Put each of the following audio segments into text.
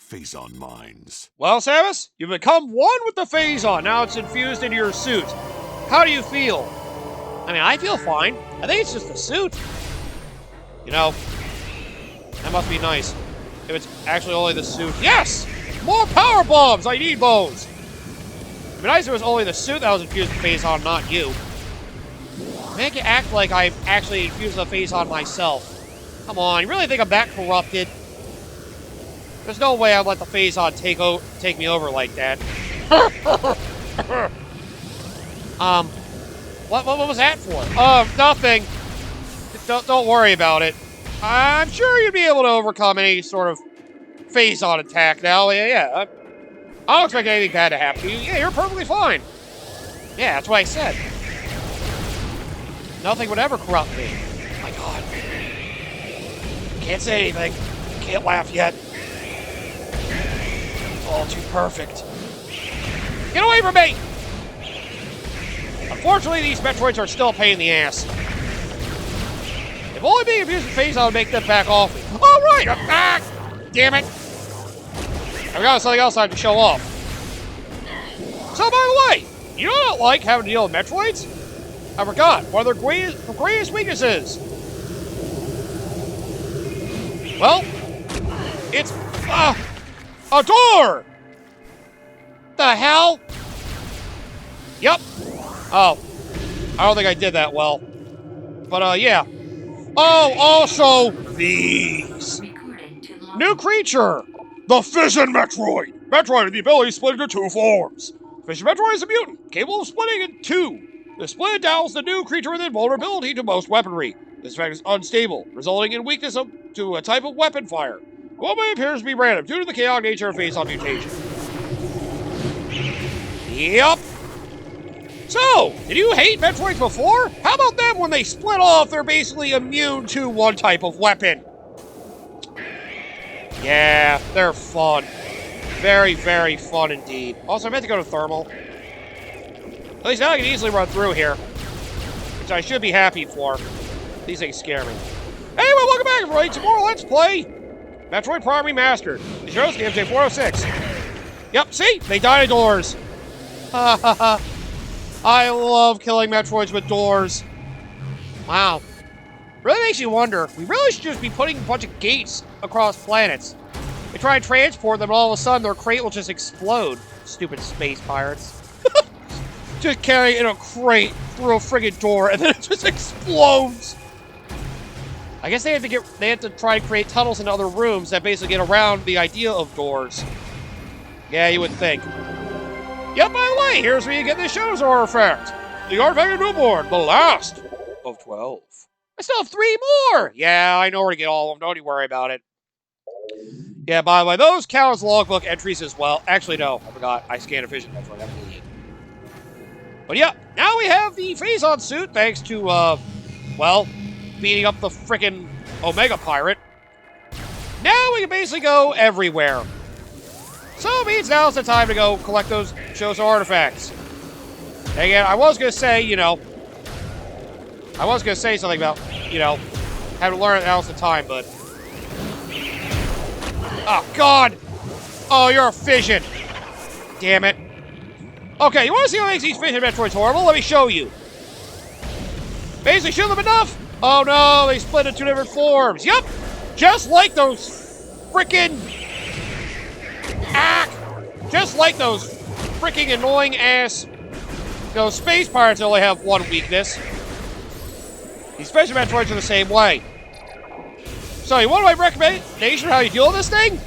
Phazon mines. Well, Samus, you've become one with the Phazon. Now it's infused into your suit. How do you feel? I mean, I feel fine. I think it's just a suit. You know, that must be nice. If it's actually only the suit. Yes! More power bombs! I need those! It'd be nice if it was only the suit that was infused with Phazon, not you. Make it act like I actually infused the Phazon myself. Come on, you really think I'm that corrupted? There's no way I'd let the Phazon take me over like that. What was that for? Nothing. Don't worry about it. I'm sure you'd be able to overcome any sort of Phazon attack now. Yeah. I don't expect anything bad to happen to you. Yeah, you're perfectly fine. Yeah, that's what I said. Nothing would ever corrupt me. Oh my god. Can't say anything. Can't laugh yet. It's all too perfect. Get away from me! Unfortunately, these Metroids are still a pain in the ass. If only being abused with Phazon would make them back off me. All right! Ah! Damn it! I've got something else I have to show off. So, by the way, you know what I don't like having to deal with Metroids? I forgot. One of their greatest weaknesses. Well, it's a door! The hell? Yep. Oh. I don't think I did that well. But, yeah. Oh, also, these. New creature. The Fission Metroid. Metroid with the ability to split into two forms. Fission Metroid is a mutant, capable of splitting in two. The split endows the new creature with invulnerability to most weaponry. This effect is unstable, resulting in weakness to a type of weapon fire. Movement appears to be random due to the chaotic nature of Phazon mutation. Yep. So, did you hate Metroids before? How about them when they split off, they're basically immune to one type of weapon? Yeah, they're fun. Very, very fun indeed. Also, I meant to go to thermal. At least now I can easily run through here, which I should be happy for. These things scare me. Anyway, welcome back, everybody. Tomorrow, let's play Metroid Prime Remastered. The show's the MJ406. Yep, see? They died of doors. Ha ha ha. I love killing Metroids with doors. Wow. Really makes you wonder. We really should just be putting a bunch of gates across planets. We try and transport them, and all of a sudden their crate will just explode. Stupid space pirates. Just carry in a crate through a friggin' door, and then it just explodes. I guess they have to try to create tunnels in other rooms that basically get around the idea of doors. Yeah, you would think. Yep, by the way, here's where you get the show's artifact. The artifact of Newborn, the last of 12. I still have 3 more! Yeah, I know where to get all of them. Don't you worry about it. Yeah, by the way, those count as logbook entries as well. Actually, no, I forgot. I scanned a Fission Metroid. I'm an idiot. But yeah, now we have the Phazon suit, thanks to, well, beating up the frickin' Omega Pirate. Now we can basically go everywhere. So it means now's the time to go collect those show's artifacts. And again, I was going to say, something about, having to learn it now's the time, but... Oh, God! Oh, you're a Fission! Damn it. Okay, you want to see what makes these Fission Metroids horrible? Let me show you. Basically, shoot them enough! Oh no, they split into 2 different forms. Yep! Just like those frickin'... Just like those freaking annoying ass... Those space pirates only have one weakness. These Fission Metroids are the same way. So, you want my recommendation how you deal with this thing?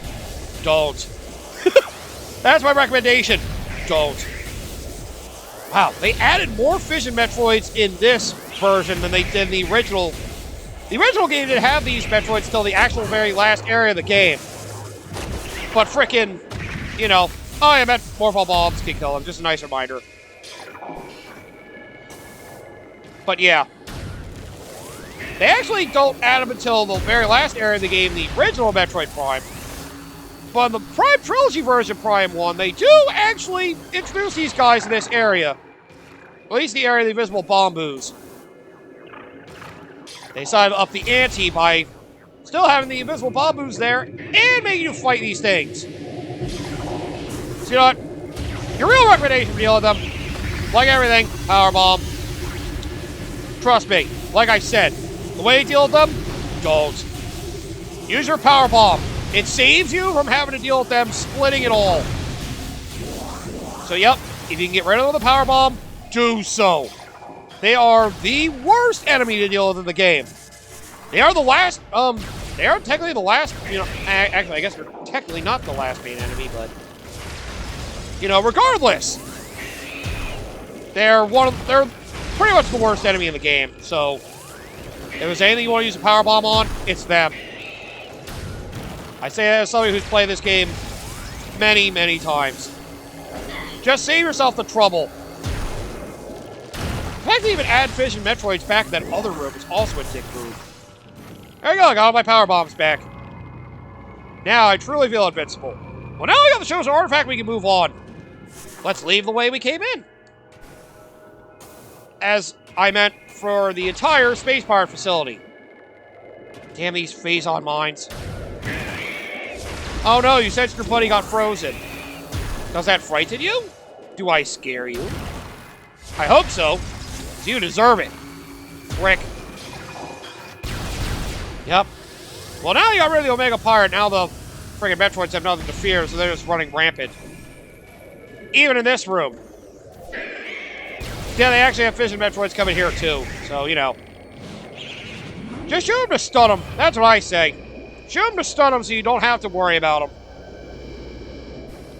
Don't. That's my recommendation. Don't. Wow, they added more Fission Metroids in this version than they did in the original. The original game didn't have these Metroids till the actual very last area of the game. But frickin', oh yeah, Morphle Bombs can kill them. Just a nice reminder. But yeah. They actually don't add them until the very last area of the game, the original Metroid Prime. But in the Prime Trilogy version, Prime 1, they do actually introduce these guys in this area. At least the area of the Invisible Bomboos. They decided to up the ante by still having the Invisible Bomboos there and making you fight these things. So you know what? Your real recommendation for dealing with them, like everything, powerbomb. Trust me, like I said, the way you deal with them, don't. Use your powerbomb. It saves you from having to deal with them splitting it all. So yep, if you can get rid of the powerbomb, do so. They are the worst enemy to deal with in the game. They are the last, they are technically the last, you know, actually, I guess they're technically not the last main enemy, but, you know, regardless, they're pretty much the worst enemy in the game, so if there's anything you want to use a powerbomb on, it's them. I say that as somebody who's played this game many, many times. Just save yourself the trouble. The fact to even add fish and Metroids back in that other room is also a dick move. There you go, I got all my power bombs back. Now I truly feel invincible. Well, now we got the chosen artifact, we can move on. Let's leave the way we came in. As I meant for the entire space pirate facility. Damn these phase-on mines. Oh no, you said your buddy got frozen. Does that frighten you? Do I scare you? I hope so. You deserve it. Frick. Yep. Well, now you got rid of the Omega Pirate, now the friggin' Metroids have nothing to fear, so they're just running rampant. Even in this room. Yeah, they actually have Fish and Metroids coming here, too. So, you know. Just shoot them to stun them. That's what I say. Shoot them to stun them so you don't have to worry about them.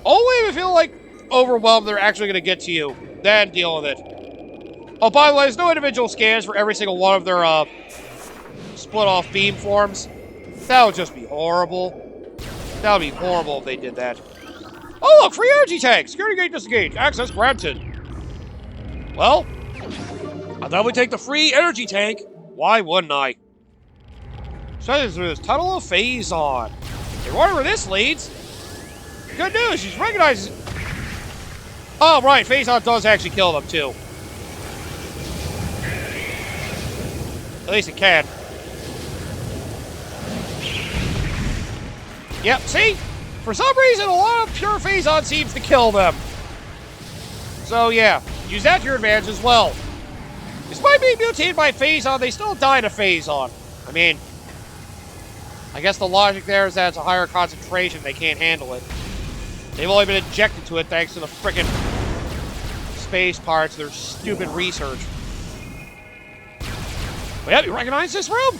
Only if you feel like overwhelmed they're actually going to get to you. Then deal with it. Oh, by the way, there's no individual scans for every single one of their, split-off beam forms. That would just be horrible. That would be horrible if they did that. Oh, look! Free energy tank! Security gate disengaged. Access granted. Well, I thought we'd take the free energy tank. Why wouldn't I? So through this tunnel of phase-on. You're wondering where this leads? Good news, she's recognized. Oh, right, phase-on does actually kill them, too. At least it can. Yep, see? For some reason, a lot of pure phase-on seems to kill them. So, yeah, use that to your advantage as well. Despite being mutated by phase-on, they still die to phase-on. I mean, I guess the logic there is that it's a higher concentration, they can't handle it. They've only been injected to it thanks to the frickin' space parts, their stupid research. But yeah, you recognize this room?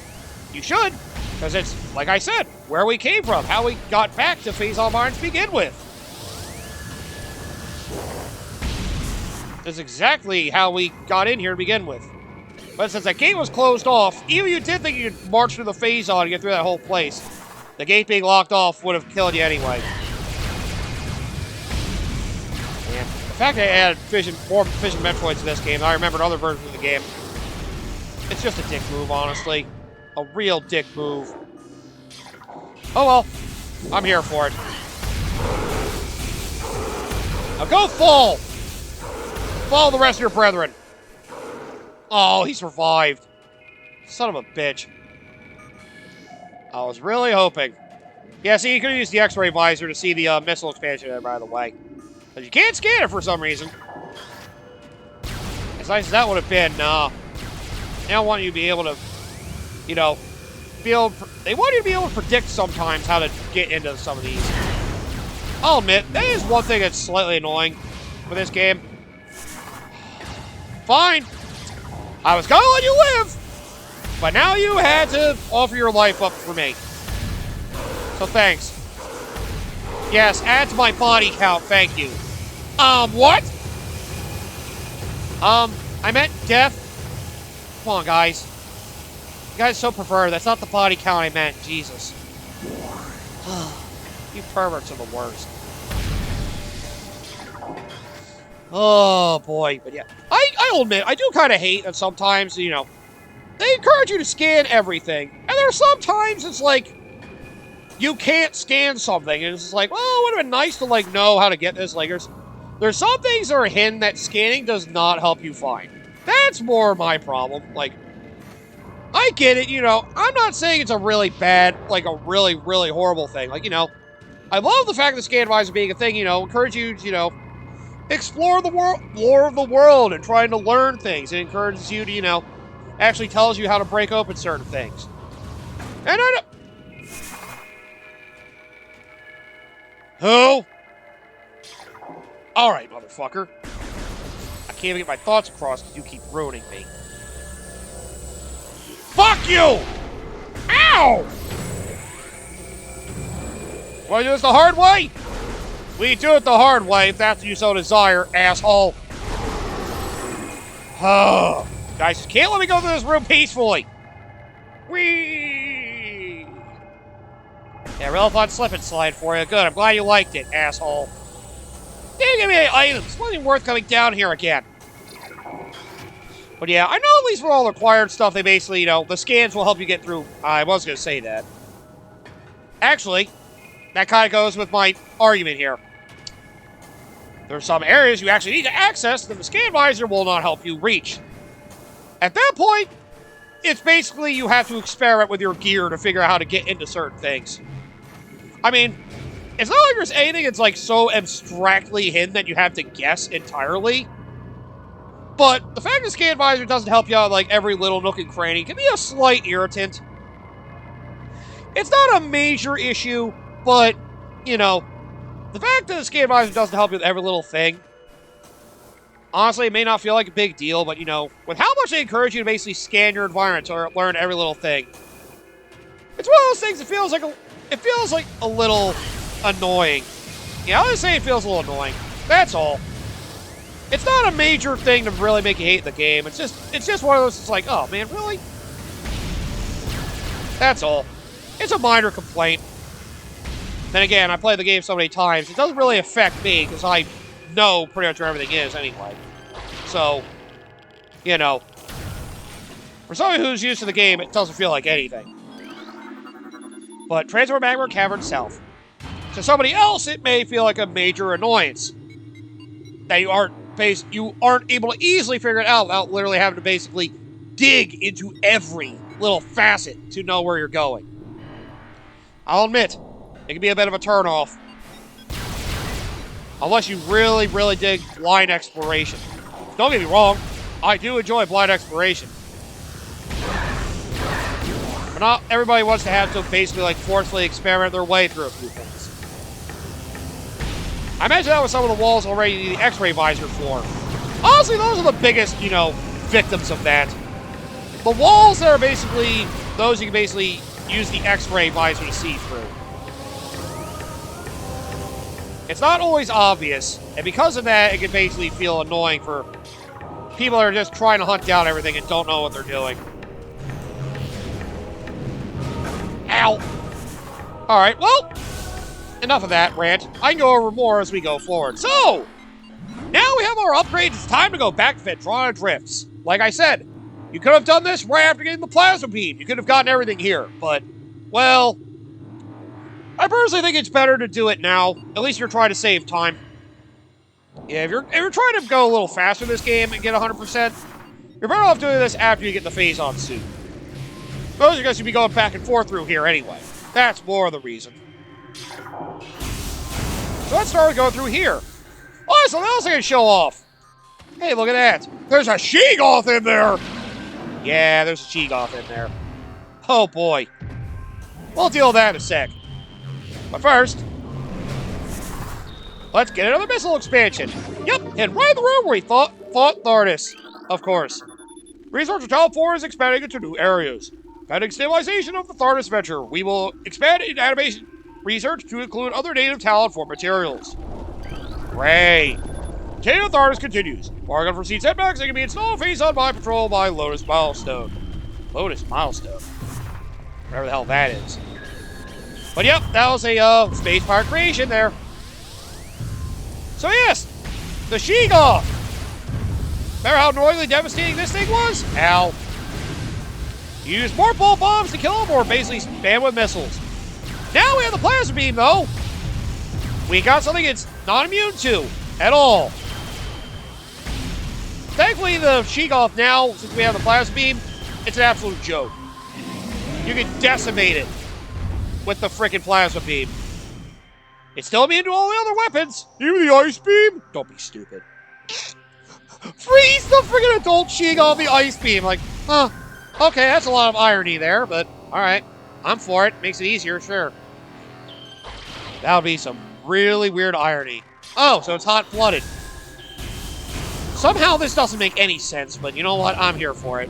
You should, because it's, like I said, where we came from, how we got back to phase-on mines to begin with. That's exactly how we got in here to begin with. But since that gate was closed off, even if you did think you could march through the phase-on and get through that whole place, the gate being locked off would have killed you anyway. And the fact that I added more Fish and Metroids to this game, I remembered other versions of the game. It's just a dick move, honestly. A real dick move. Oh well, I'm here for it. Now go fall! Follow the rest of your brethren. Oh, he survived. Son of a bitch. I was really hoping. Yeah, see, you could have used the X-ray visor to see the missile expansion there, by the way. But you can't scan it for some reason. As nice as that would have been, they don't want you to be able to, you know, they want you to be able to predict sometimes how to get into some of these. I'll admit, that is one thing that's slightly annoying with this game. Fine. I was gonna let you live, but now you had to offer your life up for me. So thanks. Yes, add to my body count, thank you. What? I meant death. Come on, guys. You guys so perverted. That's not the body count I meant. Jesus. You perverts are the worst. Oh, boy. But yeah. I'll admit, I do kind of hate that sometimes, you know, they encourage you to scan everything. And there's sometimes it's like, you can't scan something. And it's just like, well, it would have been nice to, like, know how to get this. Like, there's some things that are hidden that scanning does not help you find. That's more my problem. Like, I get it, you know. I'm not saying it's a really bad, like a really, really horrible thing. Like, you know, I love the fact that scan advisor being a thing, encourage you to, explore the lore of the world and trying to learn things. It encourages you to, actually tells you how to break open certain things. And I know. Who? Alright, motherfucker. I can't even get my thoughts across because you keep ruining me. Fuck you! Ow! Want to do this the hard way? We do it the hard way if that's what you so desire, asshole. Oh, guys, you can't let me go through this room peacefully. Whee! Yeah, real fun slip and slide for you. Good, I'm glad you liked it, asshole. Didn't give me any items. It wasn't even worth coming down here again. But yeah, I know at least for all the required stuff, they basically, the scans will help you get through. I was going to say that. Actually, that kind of goes with my argument here. There are some areas you actually need to access that the scan visor will not help you reach. At that point, it's basically you have to experiment with your gear to figure out how to get into certain things. I mean, it's not like there's anything that's like so abstractly hidden that you have to guess entirely. But the fact that scan visor doesn't help you out like every little nook and cranny can be a slight irritant. It's not a major issue, but, the fact that the scan visor doesn't help you with every little thing, honestly, it may not feel like a big deal, but, with how much they encourage you to basically scan your environment to learn every little thing, it's one of those things that feels like a little annoying. Yeah, I'll just say it feels a little annoying. That's all. It's not a major thing to really make you hate the game. It's just one of those, it's like, oh, man, really? That's all. It's a minor complaint. Then again, I played the game so many times, it doesn't really affect me, because I know pretty much where everything is anyway. So, for somebody who's used to the game, it doesn't feel like anything. But Transfer Magma Cavern South. To somebody else, it may feel like a major annoyance. That you aren't able to easily figure it out without literally having to basically dig into every little facet to know where you're going. I'll admit, it can be a bit of a turnoff. Unless you really, really dig blind exploration. Don't get me wrong, I do enjoy blind exploration. But not everybody wants to have to basically like forcefully experiment their way through a few things. I imagine that was some of the walls already need the X-ray visor for. Honestly, those are the biggest, victims of that. The walls that are basically those you can basically use the X-ray visor to see through. It's not always obvious, and because of that, it can basically feel annoying for people that are just trying to hunt down everything and don't know what they're doing. Ow! Alright, well, enough of that rant. I can go over more as we go forward. So, now we have our upgrades. It's time to go back to Ventrona Drifts. Like I said, you could have done this right after getting the plasma beam. You could have gotten everything here, but, well, I personally think it's better to do it now. At least you're trying to save time. Yeah, if you're trying to go a little faster in this game and get 100%, you're better off doing this after you get the phase-on suit. Most of you guys should be going back and forth through here anyway. That's more of the reason. So let's start going through here. Oh, something else I can show off. Hey, look at that. There's a she-goth in there. Yeah, there's a she-goth in there. Oh, boy. We'll deal with that in a sec. But first, let's get another missile expansion. Yep, and right in the room where we fought Thardis. Of course. Research of Child 4 is expanding into new areas. Pending stabilization of the Thardis venture, we will expand in animation research to include other native talent for materials. Great. Chain of Thardis continues. Bargain for seed setbacks that can be installed phase on by patrol by Lotus Milestone. Lotus Milestone. Whatever the hell that is. But yep, that was a space pirate creation there. So yes, the she-goth. Remember how annoyingly devastating this thing was? Ow. Use more bullet bombs to kill them or basically spam with missiles. Now we have the plasma beam though. We got something it's not immune to at all. Thankfully the she-goth now, since we have the plasma beam, it's an absolute joke. You can decimate it with the frickin' plasma beam. It's still immune to all the other weapons. Even the ice beam? Don't be stupid. Freeze the friggin' adult cheek on the ice beam. Like, huh. Okay, that's a lot of irony there, but alright. I'm for it. Makes it easier, sure. That would be some really weird irony. Oh, so it's hot-blooded. Somehow this doesn't make any sense, but you know what? I'm here for it.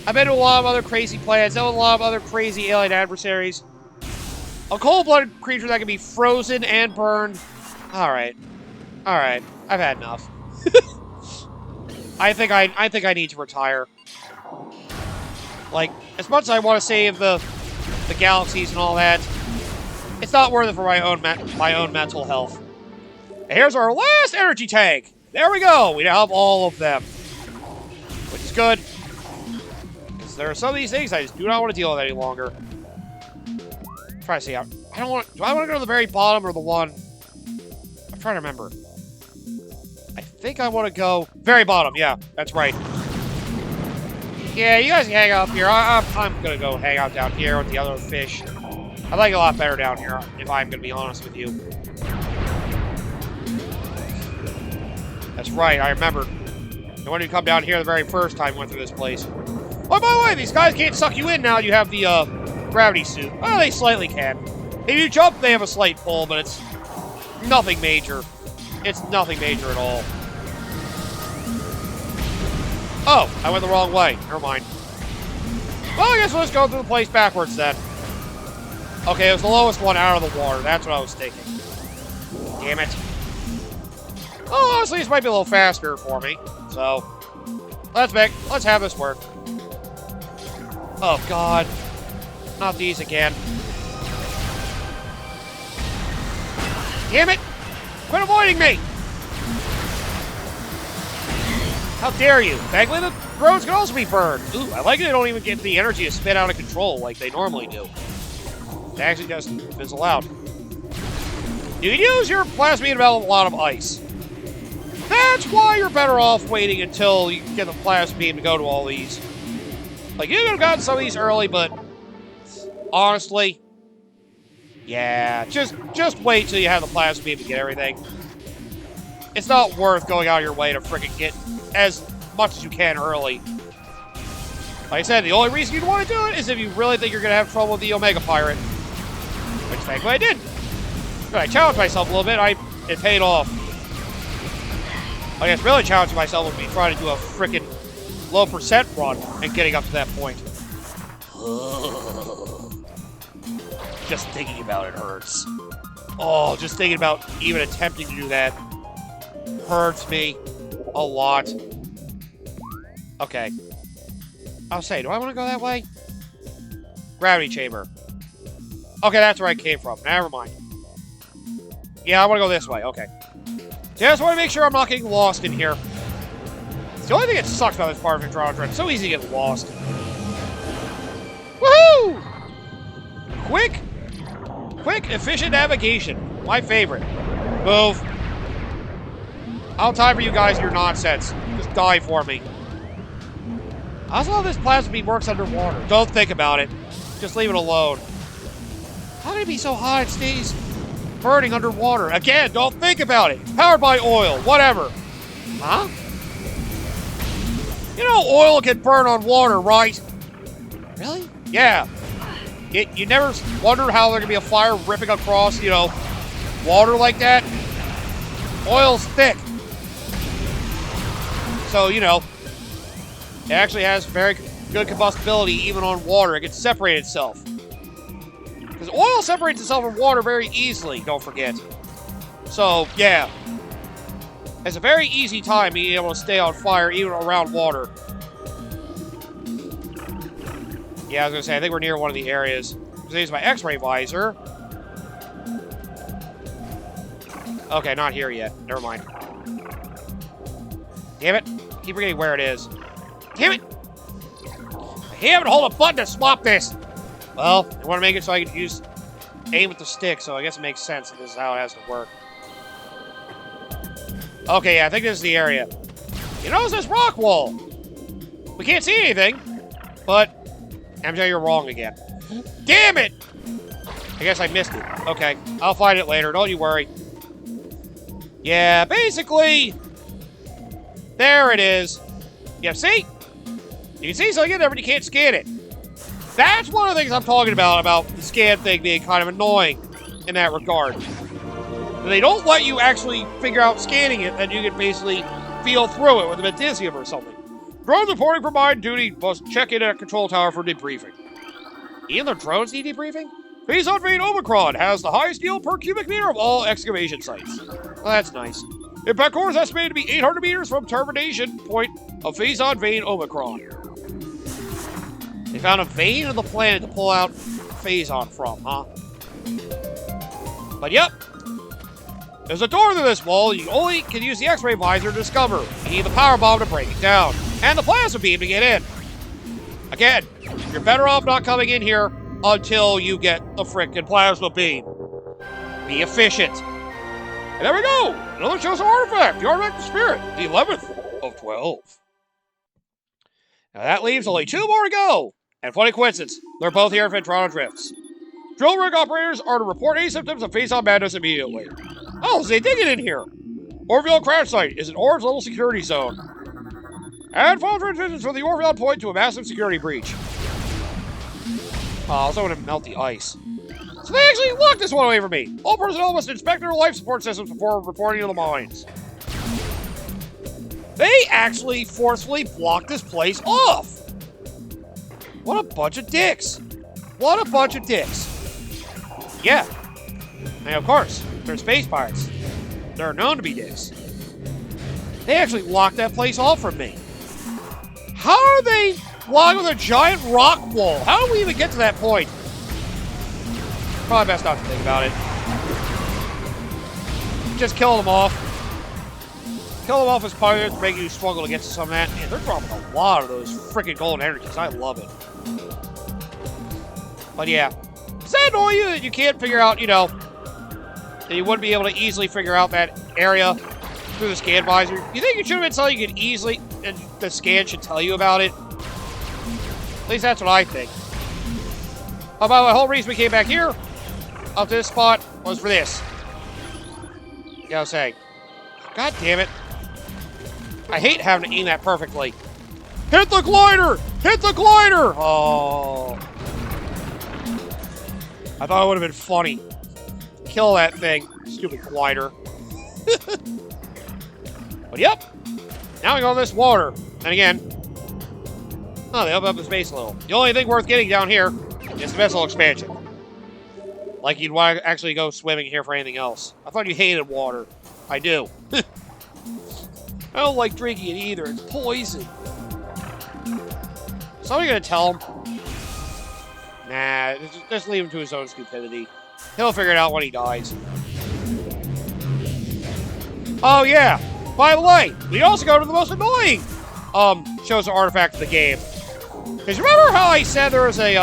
I've been to a lot of other crazy planets, a lot of other crazy alien adversaries. A cold-blooded creature that can be frozen and burned. Alright. Alright. I've had enough. I think I need to retire. Like, as much as I want to save the galaxies and all that, it's not worth it for my own mental health. And here's our last energy tank. There we go. We now have all of them, which is good. Because there are some of these things I just do not want to deal with any longer. I'm trying to see. I don't want. Do I want to go to the very bottom or the one? I'm trying to remember. I think I want to go very bottom. Yeah, that's right. Yeah, you guys can hang out up here. I'm gonna go hang out down here with the other fish. I like it a lot better down here, if I'm gonna be honest with you. That's right, I remember. I wanted to come down here the very first time I went through this place. Oh, by the way, these guys can't suck you in now you have the gravity suit. Oh, they slightly can. If you jump, they have a slight pull, but it's nothing major. It's nothing major at all. Oh, I went the wrong way. Never mind. Well, I guess we'll just go through the place backwards then. Okay, it was the lowest one out of the water. That's what I was thinking. Damn it. Oh, honestly, this might be a little faster for me. So, let's have this work. Oh, God. Not these again. Damn it! Quit avoiding me! How dare you? Thankfully, the drones can also be burned. Ooh, I like it they don't even get the energy to spin out of control like they normally do. They actually just fizzle out. You can use your plasma to develop a lot of ice. That's why you're better off waiting until you get the plasma beam to go to all these. Like, you could have gotten some of these early, but honestly, yeah, just wait till you have the plasma beam to get everything. It's not worth going out of your way to freaking get as much as you can early. Like I said, the only reason you'd want to do it is if you really think you're going to have trouble with the Omega Pirate. Which, thankfully, I did. But I challenged myself a little bit. It paid off. I guess really challenging myself would be trying to do a freaking low percent run and getting up to that point. Just thinking about it hurts. Oh, just thinking about even attempting to do that hurts me a lot. Okay. I'll say, do I want to go that way? Gravity chamber. Okay, that's where I came from. Never mind. Yeah, I want to go this way. Okay. So I just want to make sure I'm not getting lost in here. It's the only thing that sucks about this part of Adrenaline. It's so easy to get lost. Woohoo! Quick, efficient navigation. My favorite. Move. I don't have time for you guys and your nonsense. Just die for me. I also love this plasma beam works underwater. Don't think about it. Just leave it alone. How can it be so hot it stays burning underwater? Again, don't think about it. Powered by oil. Whatever. Huh? You know oil can burn on water, right? Really? Yeah. You never wonder how there can be a fire ripping across, you know, water like that? Oil's thick. So, you know, it actually has very good combustibility even on water. It can separate itself. Because oil separates itself from water very easily, don't forget. So, yeah. It's a very easy time being able to stay on fire even around water. Yeah, I was going to say, I think we're near one of the areas. I'm use my X-ray visor. Okay, not here yet. Never mind. Damn it. Keep forgetting where it is. Damn it! I haven't hold a button to swap this! Well, I want to make it so I can aim with the stick, so I guess it makes sense that this is how it has to work. Okay, yeah, I think this is the area. You notice this rock wall? We can't see anything, but I'm telling you, you're wrong again. Damn it! I guess I missed it. Okay, I'll find it later. Don't you worry. Yeah, basically, there it is. Yeah, see? You can see something in there, but you can't scan it. That's one of the things I'm talking about the scan thing being kind of annoying in that regard. They don't let you actually figure out scanning it, and you can basically feel through it with a Metisium or something. Drones reporting for mine duty must check in at a control tower for debriefing. Even the drones need debriefing? Phase-on vein Omicron has the highest yield per cubic meter of all excavation sites. Well, that's nice. Impact core is estimated to be 800 meters from termination point of phase-on vein Omicron. They found a vein of the planet to pull out phase-on from, huh? But yep. There's a door to this wall you only can use the X-ray visor to discover. You need the power bomb to break it down. And the plasma beam to get in. Again, you're better off not coming in here until you get the frickin' plasma beam. Be efficient. And there we go! Another chosen artifact! The Artifact of Spirit, the 11th of 12. Now that leaves only 2 more to go. And funny coincidence, they're both here at Toronto Drifts. Drill rig operators are to report any symptoms of face-on madness immediately. Oh, so they did get in here. Orville crash site is an orange level security zone. And follow transmissions from the Orville point to a massive security breach. Oh, I also want to melt the ice. So they actually locked this one away from me. All personnel must inspect their life support systems before reporting to the mines. They actually forcefully blocked this place off. What a bunch of dicks. What a bunch of dicks. Yeah. And of course, they're space pirates. They're known to be dicks. They actually locked that place off from me. How are they locked with a giant rock wall? How do we even get to that point? Probably best not to think about it. Just kill them off. Kill them off as pirates, making you struggle to get to some of that. Man, they're dropping a lot of those freaking golden energies. I love it. But yeah. Does that annoy you that you can't figure out, that you wouldn't be able to easily figure out that area through the scan visor? You think it should have been something you could easily, and the scan should tell you about it? At least that's what I think. About the whole reason we came back here, up to this spot, was for this. You know what I'm saying? God damn it. I hate having to aim that perfectly. Hit the glider! Hit the glider! Oh. I thought it would have been funny. Kill that thing. Stupid glider. But yep. Now we go in this water. And again. Oh, they open up the space a little. The only thing worth getting down here is the missile expansion. Like you'd want to actually go swimming here for anything else. I thought you hated water. I do. I don't like drinking it either. It's poison. Somebody gonna tell him? Nah, just leave him to his own stupidity. He'll figure it out when he dies. Oh yeah! By the way, we also go to the most annoying chosen artifact of the game. Because remember how I said there was an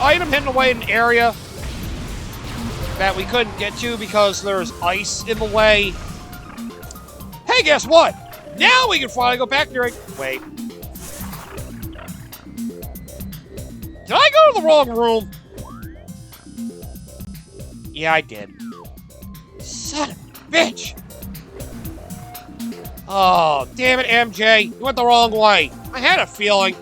item hidden away in an area that we couldn't get to because there's ice in the way? Hey, guess what? Now we can finally go back there. Wait. Did I go to the wrong room? Yeah, I did. Son of a bitch! Oh, damn it, MJ. You went the wrong way. I had a feeling.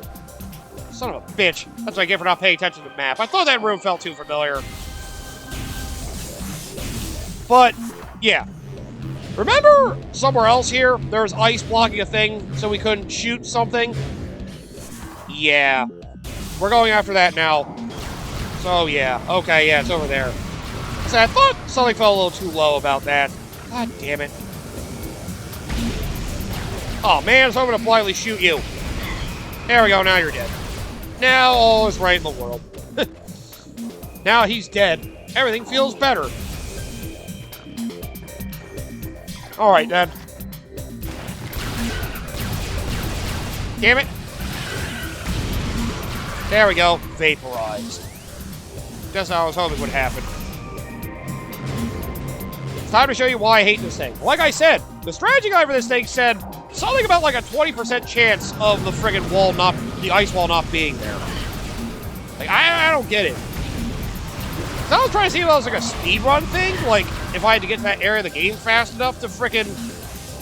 Son of a bitch. That's what I get for not paying attention to the map. I thought that room felt too familiar. But, yeah. Remember somewhere else here, there was ice blocking a thing so we couldn't shoot something? Yeah. We're going after that now. So, yeah. Okay, yeah, it's over there. So I thought something felt a little too low about that. God damn it. Oh, man, I was hoping to blindly shoot you. There we go, now you're dead. Now all is right in the world. Now he's dead. Everything feels better. Alright, then. Damn it. There we go. Vaporized. Just how I was hoping would happen. It's time to show you why I hate this thing. Like I said, the strategy guide for this thing said something about like a 20% chance of the friggin' wall the ice wall not being there. Like, I don't get it. So I was trying to see if that was like a speedrun thing, like if I had to get to that area of the game fast enough to frickin'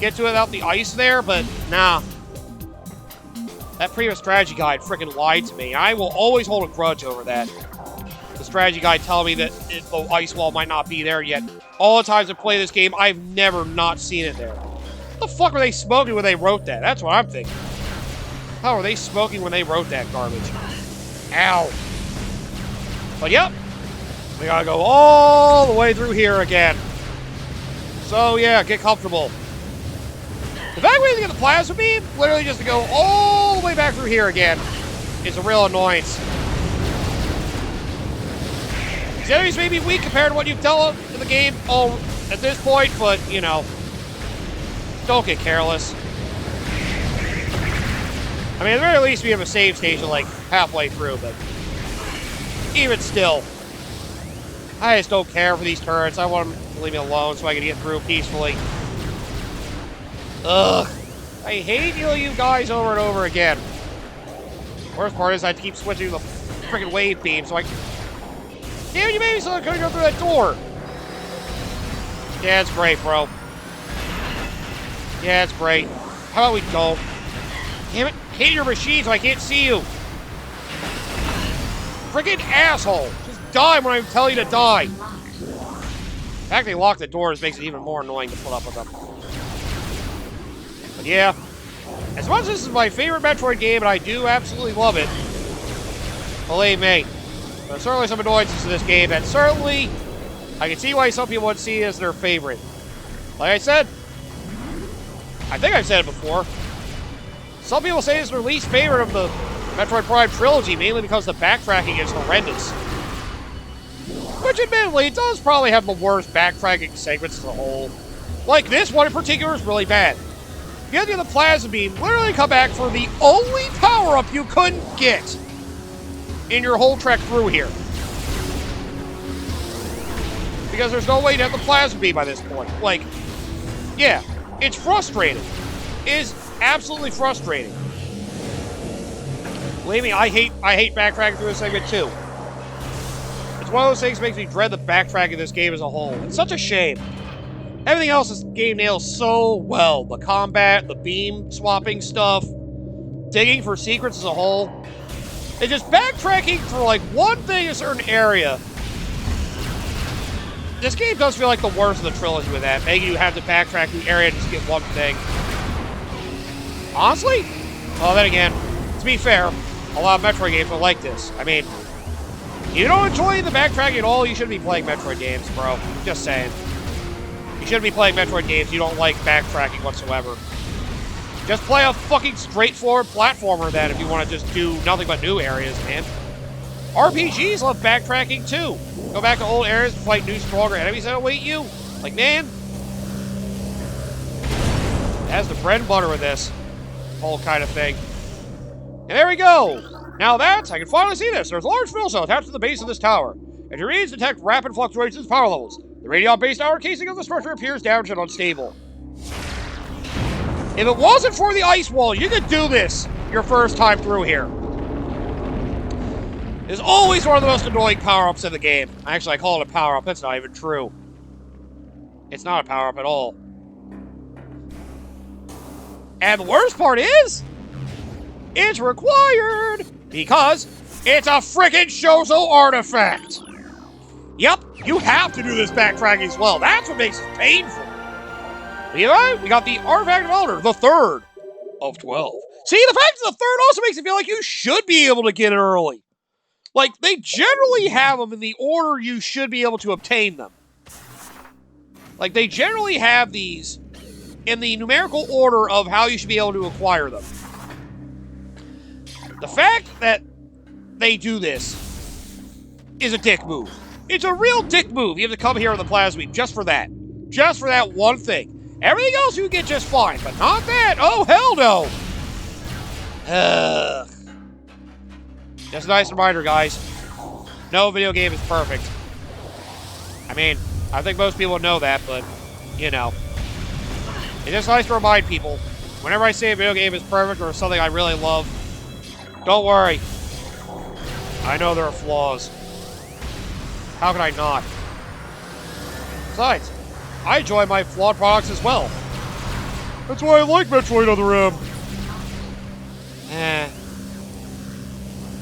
get to it without the ice there, but nah. That previous strategy guide frickin' lied to me. I will always hold a grudge over that. The strategy guide telling me that the ice wall might not be there yet. All the times I play this game, I've never not seen it there. What the fuck were they smoking when they wrote that? That's what I'm thinking. How were they smoking when they wrote that garbage? Ow. But yep. We gotta go all the way through here again. So yeah, get comfortable. The fact we have to get the plasma beam, literally just to go all the way back through here again, is a real annoyance. These enemies may be weak compared to what you've dealt in the game at this point, but, you know, don't get careless. I mean, at the very least, we have a save station, like, halfway through, but even still, I just don't care for these turrets. I want them to leave me alone so I can get through peacefully. Ugh. I hate healing you guys over and over again. Worst part is I keep switching the freaking wave beam, so I... Damn, you made me so I couldn't go through that door! Yeah, it's great, bro. Yeah, it's great. How about we don't? Damn it, hit your machine so I can't see you! Freaking asshole! Just die when I tell you to die! The fact they lock the doors makes it even more annoying to put up with them. But yeah, as much as this is my favorite Metroid game, and I do absolutely love it, believe me, there are certainly some annoyances to this game, and certainly, I can see why some people would see it as their favorite. Like I said, I think I've said it before, some people say it's their least favorite of the Metroid Prime trilogy, mainly because the backtracking is horrendous. Which, admittedly, it does probably have the worst backtracking segments as a whole. Like, this one in particular is really bad. You have to get the plasma beam, literally come back for the only power-up you couldn't get in your whole trek through here. Because there's no way to have the plasma beam by this point. Like, yeah, it's frustrating. It is absolutely frustrating. Believe me, I hate backtracking through this segment too. It's one of those things that makes me dread the backtracking of this game as a whole. It's such a shame. Everything else this game nails so well. The combat, the beam swapping stuff, digging for secrets as a whole. It's just backtracking for like one thing in a certain area. This game does feel like the worst of the trilogy with that, making you have to backtrack the area to just get one thing. Honestly? Well, then again, to be fair, a lot of Metroid games are like this. I mean, you don't enjoy the backtracking at all, you shouldn't be playing Metroid games, bro. Just saying. You shouldn't be playing Metroid games, you don't like backtracking whatsoever. Just play a fucking straightforward platformer then if you want to just do nothing but new areas, man. RPGs love backtracking too. Go back to old areas and fight new, stronger enemies that await you. Like, man, that's the bread and butter of this whole kind of thing. And there we go. Now I can finally see this. There's a large fuel cell attached to the base of this tower. If your reads detect rapid fluctuations in power levels, the radion-based outer casing of the structure appears damaged and unstable. If it wasn't for the ice wall, you could do this your first time through here. It's always one of the most annoying power-ups in the game. Actually, I call it a power-up. That's not even true. It's not a power-up at all. And the worst part is, it's required because it's a freaking Shozo artifact. Yep, you have to do this backtracking as well. That's what makes it painful. But anyway, we got the Artifact of Elder, the third of 12. See, the fact that the third also makes it feel like you should be able to get it early. Like, they generally have them in the order you should be able to obtain them. Like, they generally have these in the numerical order of how you should be able to acquire them. The fact that they do this is a dick move. It's a real dick move. You have to come here on the plasma beam just for that. Just for that one thing. Everything else you can get just fine, but not that. Oh, hell no. Just a nice reminder, guys. No video game is perfect. I mean, I think most people know that, but, you know. It's just nice to remind people, whenever I say a video game is perfect or something I really love, don't worry. I know there are flaws. How could I not? Besides, I enjoy my flawed products as well. That's why I like Metroid Other M.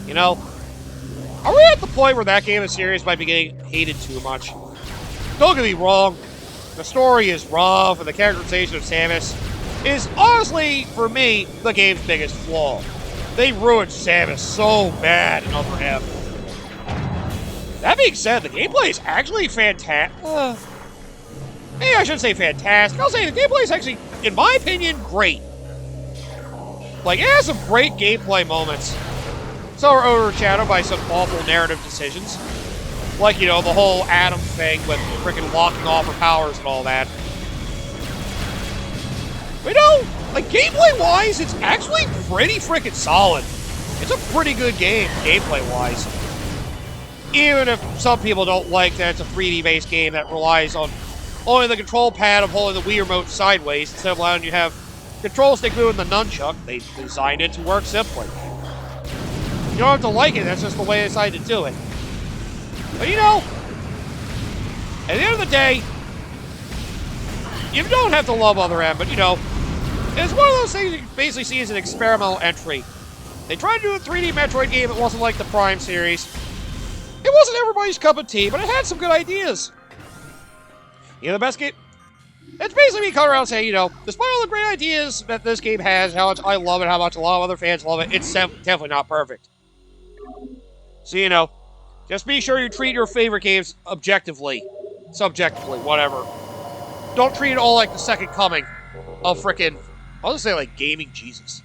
You know, are we at the point where that game of series might be getting hated too much? Don't get me wrong, the story is rough, and the characterization of Samus is honestly, for me, the game's biggest flaw. They ruined Samus so bad in Other M. That being said, the gameplay is actually fantastic. Maybe I shouldn't say fantastic. I'll say the gameplay is actually, in my opinion, great. Like, it has some great gameplay moments. Some are overshadowed by some awful narrative decisions. Like, you know, the whole Atom thing with freaking locking off her powers and all that. But, you know, like, gameplay-wise, it's actually pretty freaking solid. It's a pretty good game, gameplay-wise. Even if some people don't like that it's a 3D-based game that relies on only the control pad of holding the Wii remote sideways instead of allowing you to have control stick moving the nunchuck. They designed it to work simply. You don't have to like it, that's just the way they decided to do it. But you know, at the end of the day, you don't have to love Other M, but you know, it's one of those things you can basically see as an experimental entry. They tried to do a 3D Metroid game that wasn't like the Prime series. It wasn't everybody's cup of tea, but it had some good ideas. You know, the best game? It's basically me coming around saying, you know, despite all the great ideas that this game has, how much I love it, how much a lot of other fans love it, it's definitely not perfect. So, you know, just be sure you treat your favorite games objectively. Subjectively, whatever. Don't treat it all like the second coming of frickin', I'll just say like Gaming Jesus.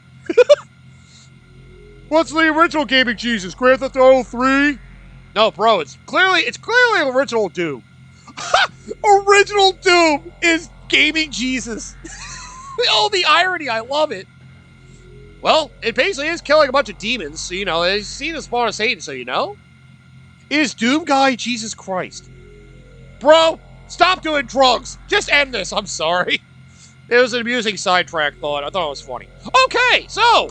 What's the original Gaming Jesus? Grand Theft Auto 3? No, bro, it's clearly original Doom. Original Doom is Gaming Jesus. Oh, the irony, I love it. Well, it basically is killing a bunch of demons, so, you know, it's seen as spawn of Satan, so, you know. It is Doom Guy Jesus Christ. Bro, stop doing drugs. Just end this, I'm sorry. It was an amusing sidetrack thought. I thought it was funny. Okay, so,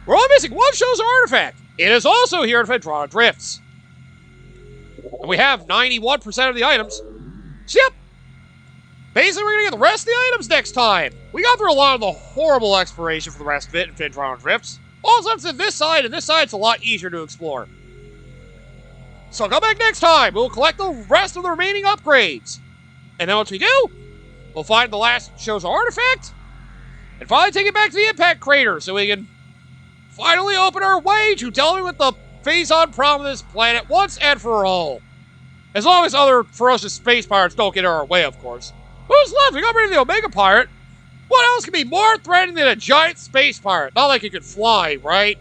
we're only missing one chosen artifact. It is also here in Phendrana Drifts. And we have 91% of the items. So, yep. Basically, we're going to get the rest of the items next time. We got through a lot of the horrible exploration for the rest of it in Phendrana Drifts. All up to this side, and this side's a lot easier to explore. So come back next time. We'll collect the rest of the remaining upgrades. And then once we do, we'll find the last chosen artifact, and finally take it back to the impact crater so we can finally open our way to dealing with the face-on problem of this planet once and for all. As long as other ferocious space pirates don't get in our way, of course. Who's left? We got rid of the Omega Pirate. What else can be more threatening than a giant space pirate? Not like it could fly, right?